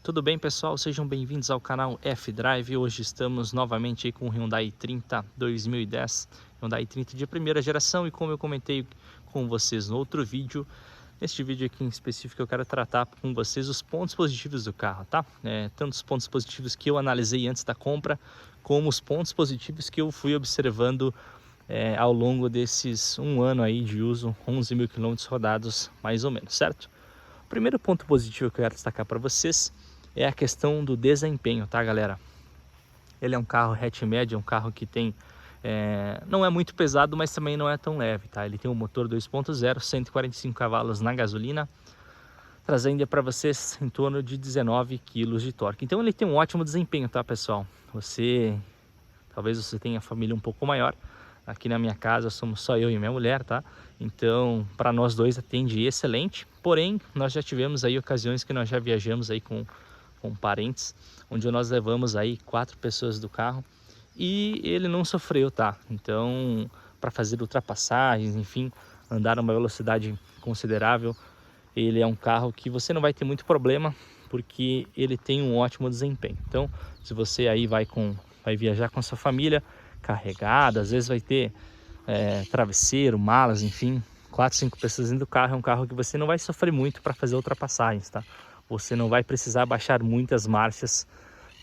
Tudo bem, pessoal? Sejam bem-vindos ao canal F-Drive. Hoje estamos novamente aí com o Hyundai 30 2010, Hyundai 30 de primeira geração, e como eu comentei com vocês no outro vídeo, neste vídeo aqui em específico eu quero tratar com vocês os pontos positivos do carro, tá? Tanto os pontos positivos que eu analisei antes da compra, como os pontos positivos que eu fui observando ao longo desses um ano aí de uso, 11 mil quilômetros rodados mais ou menos, certo? O primeiro ponto positivo que eu quero destacar para vocês é a questão do desempenho, tá, galera? Ele é um carro hatch médio, é um carro que tem não é muito pesado, mas também não é tão leve, tá? Ele tem um motor 2.0, 145 cavalos na gasolina, trazendo para vocês em torno de 19 kg de torque. Então ele tem um ótimo desempenho, tá, pessoal? Talvez você tenha família um pouco maior. Aqui na minha casa somos só eu e minha mulher, tá? Então, para nós dois atende excelente. Porém, nós já tivemos aí ocasiões que nós já viajamos aí com parentes, onde nós levamos aí 4 pessoas do carro e ele não sofreu, tá? Então, para fazer ultrapassagens, enfim, andar a uma velocidade considerável, ele é um carro que você não vai ter muito problema, porque ele tem um ótimo desempenho. Então, se você aí vai viajar com a sua família carregada, às vezes vai ter travesseiro, malas, enfim, 4, 5 pessoas dentro do carro, é um carro que você não vai sofrer muito para fazer ultrapassagens, tá? Você não vai precisar baixar muitas marchas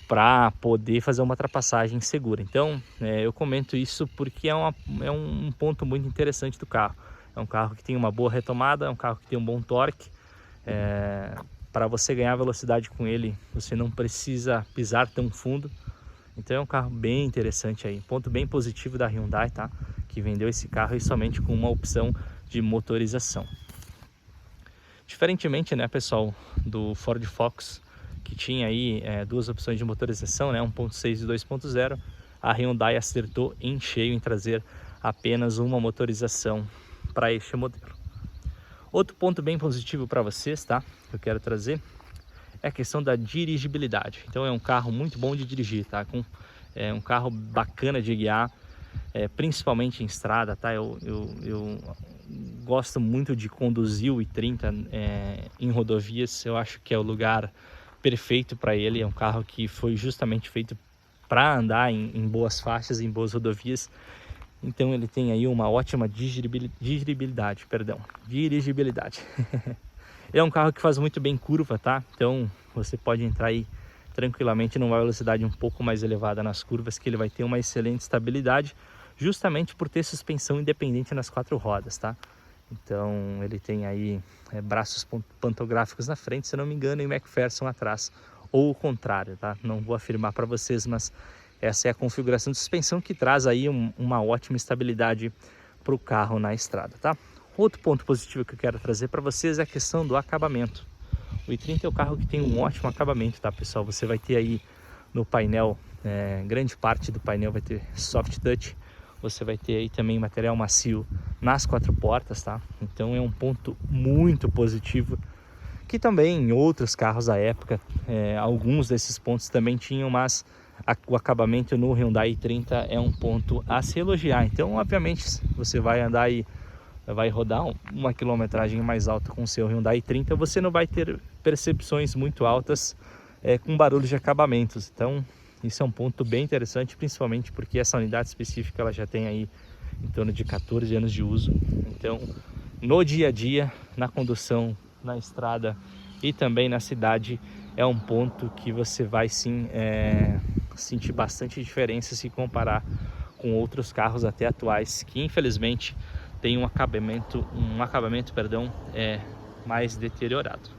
para poder fazer uma ultrapassagem segura. Então, eu comento isso porque é um ponto muito interessante do carro. É um carro que tem uma boa retomada, é um carro que tem um bom torque. Para você ganhar velocidade com ele, você não precisa pisar tão fundo. Então é um carro bem interessante aí, ponto bem positivo da Hyundai, tá? Que vendeu esse carro aí somente com uma opção de motorização. Diferentemente, né, pessoal, do Ford Focus, que tinha aí duas opções de motorização, né, 1.6 e 2.0, a Hyundai acertou em cheio em trazer apenas uma motorização para este modelo. Outro ponto bem positivo para vocês, tá? Que eu quero trazer é a questão da dirigibilidade. Então é um carro muito bom de dirigir, tá? É um carro bacana de guiar, principalmente em estrada, tá? Eu gosto muito de conduzir o i30 em rodovias. Eu acho que é o lugar perfeito para ele. É um carro que foi justamente feito para andar em boas faixas, em boas rodovias. Então ele tem aí uma ótima dirigibilidade. É um carro que faz muito bem curva, tá? Então você pode entrar aí tranquilamente numa velocidade um pouco mais elevada nas curvas, que ele vai ter uma excelente estabilidade, justamente por ter suspensão independente nas 4 rodas, tá? Então ele tem aí braços pantográficos na frente, se eu não me engano, e McPherson atrás, ou o contrário, tá? Não vou afirmar para vocês, mas essa é a configuração de suspensão que traz aí uma ótima estabilidade para o carro na estrada, tá? Outro ponto positivo que eu quero trazer para vocês é a questão do acabamento. O i30 é um carro que tem um ótimo acabamento, tá, pessoal? Você vai ter aí no painel, grande parte do painel vai ter soft touch. Você vai ter aí também material macio nas 4 portas, tá? Então é um ponto muito positivo, que também em outros carros da época, alguns desses pontos também tinham, mas o acabamento no Hyundai i30 é um ponto a se elogiar. Então, obviamente, você vai andar aí, vai rodar uma quilometragem mais alta com o seu Hyundai i30, você não vai ter percepções muito altas com barulho de acabamentos. Então isso é um ponto bem interessante, principalmente porque essa unidade específica ela já tem aí em torno de 14 anos de uso. Então no dia a dia, na condução, na estrada e também na cidade, é um ponto que você vai sim sentir bastante diferença se comparar com outros carros até atuais, que infelizmente tem um acabamento mais deteriorado.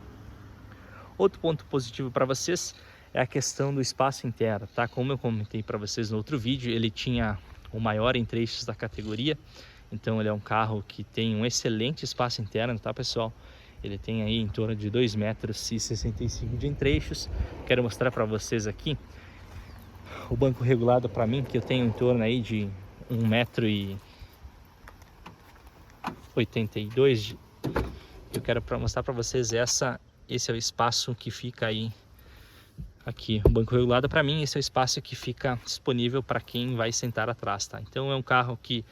Outro ponto positivo para vocês é a questão do espaço interno, tá? Como eu comentei para vocês no outro vídeo, ele tinha o maior entre eixos da categoria. Então ele é um carro que tem um excelente espaço interno, tá, pessoal? Ele tem aí em torno de 2,65 m de entre-eixos. Quero mostrar para vocês aqui o banco regulado para mim, que eu tenho em torno aí de 1,82 m. Eu quero mostrar para vocês esse é o espaço que fica aí. Aqui, o banco regulado para mim, esse é o espaço que fica disponível para quem vai sentar atrás, tá? Então é um carro que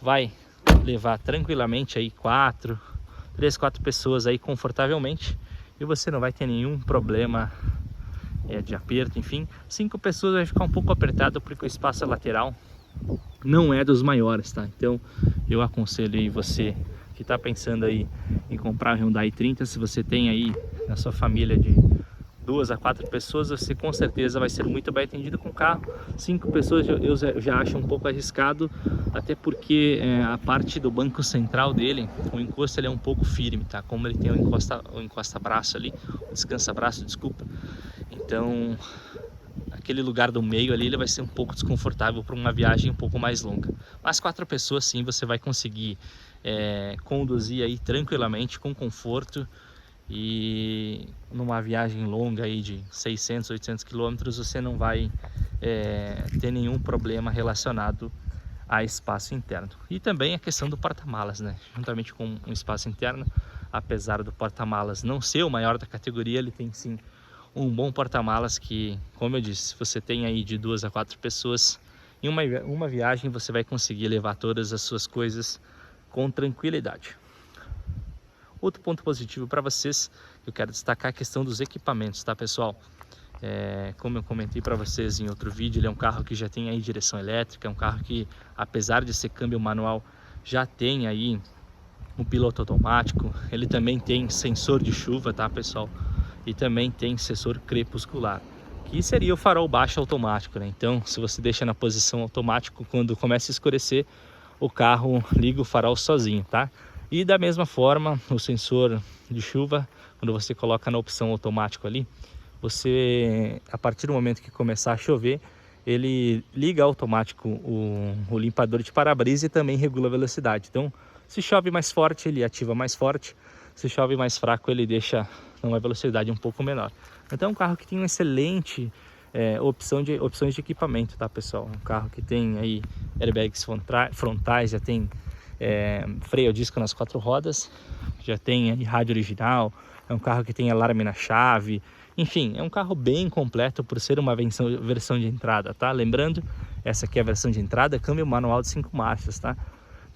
vai levar tranquilamente aí 3, 4 pessoas aí confortavelmente, e você não vai ter nenhum problema de aperto, enfim. 5 pessoas vai ficar um pouco apertado porque o espaço lateral não é dos maiores, tá? Então eu aconselho aí você que está pensando aí em comprar um Hyundai i30, se você tem aí na sua família de 2 a 4 pessoas, você com certeza vai ser muito bem atendido com o carro. 5 pessoas eu já acho um pouco arriscado, até porque a parte do banco central dele, o encosto ele é um pouco firme, tá? Como ele tem o encosta-braço ali, o descansa-braço, desculpa. Então, aquele lugar do meio ali, ele vai ser um pouco desconfortável para uma viagem um pouco mais longa. Mas 4 pessoas sim, você vai conseguir conduzir aí tranquilamente, com conforto. E numa viagem longa aí de 600, 800 quilômetros, você não vai ter nenhum problema relacionado a espaço interno. E também a questão do porta-malas, né? Juntamente com um espaço interno, apesar do porta-malas não ser o maior da categoria, ele tem sim um bom porta-malas que, como eu disse, se você tem aí de 2 a 4 pessoas, em uma viagem você vai conseguir levar todas as suas coisas com tranquilidade. Outro ponto positivo para vocês, eu quero destacar a questão dos equipamentos, tá pessoal? Como eu comentei para vocês em outro vídeo, ele é um carro que já tem aí direção elétrica, é um carro que, apesar de ser câmbio manual, já tem aí um piloto automático. Ele também tem sensor de chuva, tá pessoal? E também tem sensor crepuscular, que seria o farol baixo automático, né? Então, se você deixa na posição automático, quando começa a escurecer, o carro liga o farol sozinho, tá? E da mesma forma, o sensor de chuva, quando você coloca na opção automático ali, você, a partir do momento que começar a chover, ele liga automático o limpador de para-brisa e também regula a velocidade. Então, se chove mais forte, ele ativa mais forte. Se chove mais fraco, ele deixa uma velocidade um pouco menor. Então é um carro que tem uma excelente opções de equipamento, tá pessoal? Um carro que tem aí airbags frontais, já tem freio a disco nas 4 rodas, já tem aí rádio original, é um carro que tem alarme na chave, enfim, é um carro bem completo por ser uma versão de entrada, tá? Lembrando, essa aqui é a versão de entrada, câmbio manual de 5 marchas, tá?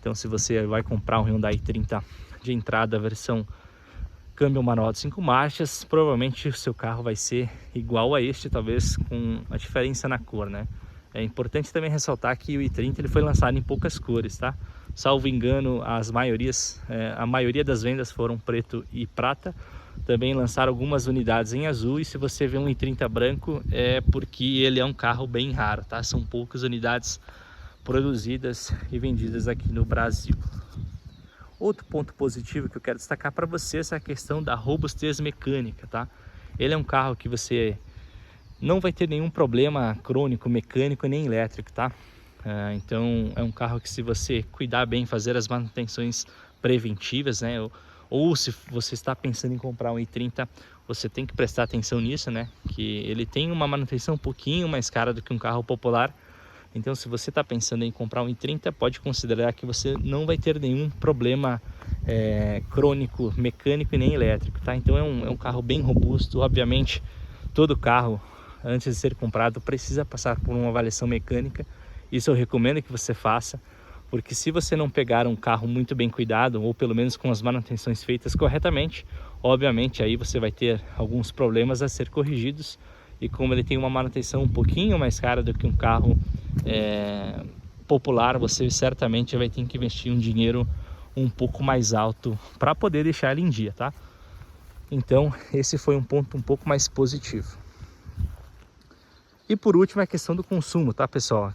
Então se você vai comprar um Hyundai i30 de entrada, versão câmbio manual de 5 marchas, provavelmente o seu carro vai ser igual a este, talvez com a diferença na cor, né? É importante também ressaltar que o i30 ele foi lançado em poucas cores, tá? Salvo engano, a maioria das vendas foram preto e prata. Também lançaram algumas unidades em azul, e se você vê um i30 branco é porque ele é um carro bem raro, tá? São poucas unidades produzidas e vendidas aqui no Brasil. Outro ponto positivo que eu quero destacar para vocês é a questão da robustez mecânica, tá? Ele é um carro que você não vai ter nenhum problema crônico, mecânico nem elétrico, tá? Então é um carro que, se você cuidar bem, fazer as manutenções preventivas, né? Ou se você está pensando em comprar um i30, você tem que prestar atenção nisso, né? Que ele tem uma manutenção um pouquinho mais cara do que um carro popular. Então, se você está pensando em comprar um i30, pode considerar que você não vai ter nenhum problema crônico, mecânico e nem elétrico, tá? Então é um carro bem robusto. Obviamente, todo carro, antes de ser comprado, precisa passar por uma avaliação mecânica. Isso eu recomendo que você faça, porque se você não pegar um carro muito bem cuidado, ou pelo menos com as manutenções feitas corretamente, obviamente aí você vai ter alguns problemas a ser corrigidos. E como ele tem uma manutenção um pouquinho mais cara do que um carro popular, você certamente vai ter que investir um dinheiro um pouco mais alto para poder deixar ele em dia, tá? Então esse foi um ponto um pouco mais positivo. E por último, a questão do consumo, tá pessoal?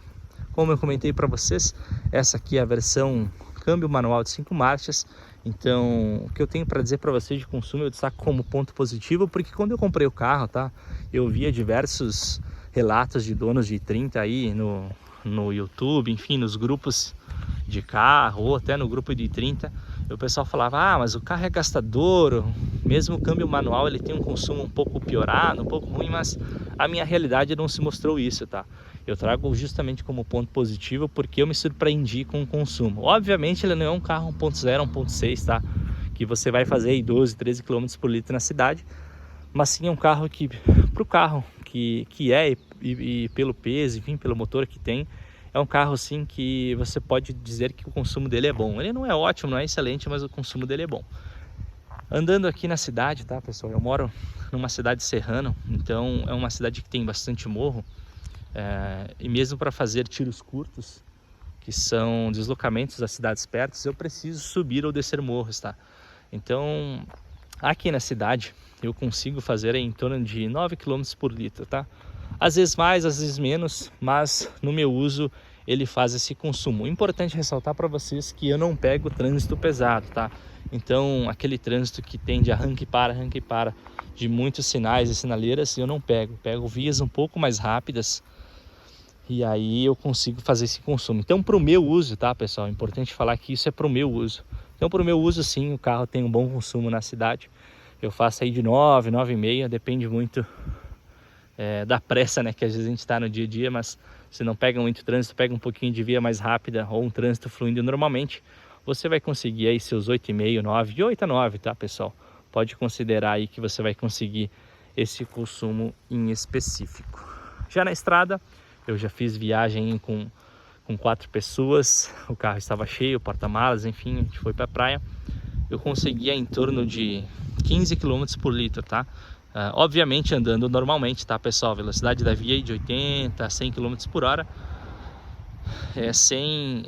Como eu comentei para vocês, essa aqui é a versão câmbio manual de 5 marchas. Então, o que eu tenho para dizer para vocês de consumo, eu destaco como ponto positivo, porque quando eu comprei o carro, tá, eu via diversos relatos de donos de i30 aí no YouTube, enfim, nos grupos de carro, ou até no grupo de i30, o pessoal falava: mas o carro é gastador, mesmo o câmbio manual ele tem um consumo um pouco piorado, um pouco ruim, mas a minha realidade não se mostrou isso, tá? Eu trago justamente como ponto positivo porque eu me surpreendi com o consumo. Obviamente ele não é um carro 1.0, 1.6, tá? Que você vai fazer aí 12, 13 km por litro na cidade, mas sim é um carro que, pro carro que é e pelo peso, enfim, pelo motor que tem, é um carro sim que você pode dizer que o consumo dele é bom. Ele não é ótimo, não é excelente, mas o consumo dele é bom. Andando aqui na cidade, tá, pessoal? Eu moro numa cidade serrana, então é uma cidade que tem bastante morro. E mesmo para fazer tiros curtos, que são deslocamentos das cidades perto, eu preciso subir ou descer morros, tá? Então, aqui na cidade, eu consigo fazer em torno de 9 km por litro, tá? Às vezes mais, às vezes menos, mas no meu uso ele faz esse consumo. Importante ressaltar para vocês que eu não pego trânsito pesado, tá? Então, aquele trânsito que tem de arranque e para, de muitos sinais e sinaleiras, eu não pego. Pego vias um pouco mais rápidas e aí eu consigo fazer esse consumo. Então, para o meu uso, tá, pessoal? É importante falar que isso é para o meu uso. Então, para o meu uso, sim, o carro tem um bom consumo na cidade. Eu faço aí de 9, 9,5, depende muito da pressa, né, que às vezes a gente está no dia a dia, mas se não pega muito trânsito, pega um pouquinho de via mais rápida ou um trânsito fluindo normalmente, você vai conseguir aí seus 8,5, 9, de 8 a 9, tá, pessoal? Pode considerar aí que você vai conseguir esse consumo em específico. Já na estrada, eu já fiz viagem com 4 pessoas, o carro estava cheio, porta-malas, enfim, a gente foi para a praia. Eu conseguia em torno de 15 km por litro, tá? Obviamente andando normalmente, tá, pessoal? Velocidade da via de 80 a 100 km por hora, sem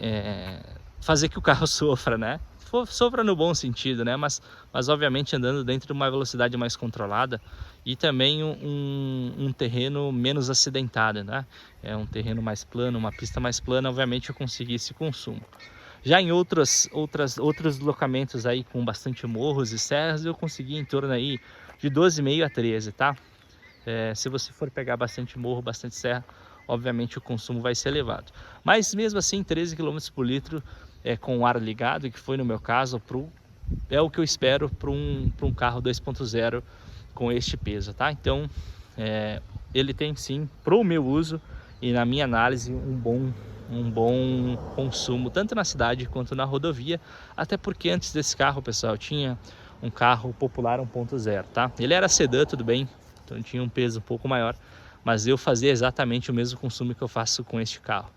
fazer que o carro sofra, né? Sofra no bom sentido, né? Mas obviamente andando dentro de uma velocidade mais controlada e também um terreno menos acidentado, né? É um terreno mais plano, uma pista mais plana, obviamente eu consegui esse consumo. Já em outros deslocamentos aí com bastante morros e serras, eu consegui em torno aí de 12,5 a 13, tá? Se você for pegar bastante morro, bastante serra, obviamente o consumo vai ser elevado. Mas mesmo assim, 13 km por litro com o ar ligado, que foi no meu caso, é o que eu espero para um carro 2.0 com este peso, tá? Então, ele tem sim, para o meu uso e na minha análise, um bom consumo, tanto na cidade quanto na rodovia, até porque antes desse carro, pessoal, eu tinha um carro popular 1.0, tá? Ele era sedã, tudo bem, então tinha um peso um pouco maior, mas eu fazia exatamente o mesmo consumo que eu faço com este carro.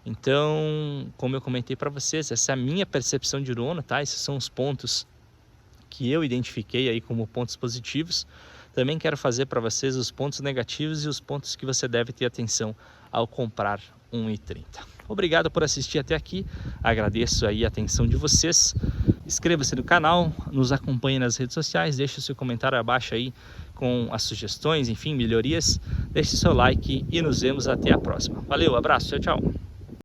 Então, como eu comentei para vocês, essa é a minha percepção de dono, tá? Esses são os pontos que eu identifiquei aí como pontos positivos. Também quero fazer para vocês os pontos negativos e os pontos que você deve ter atenção ao comprar um i30. Obrigado por assistir até aqui, agradeço aí a atenção de vocês. Inscreva-se no canal, nos acompanhe nas redes sociais, deixe o seu comentário abaixo aí com as sugestões, enfim, melhorias. Deixe seu like e nos vemos até a próxima. Valeu, abraço, tchau, tchau.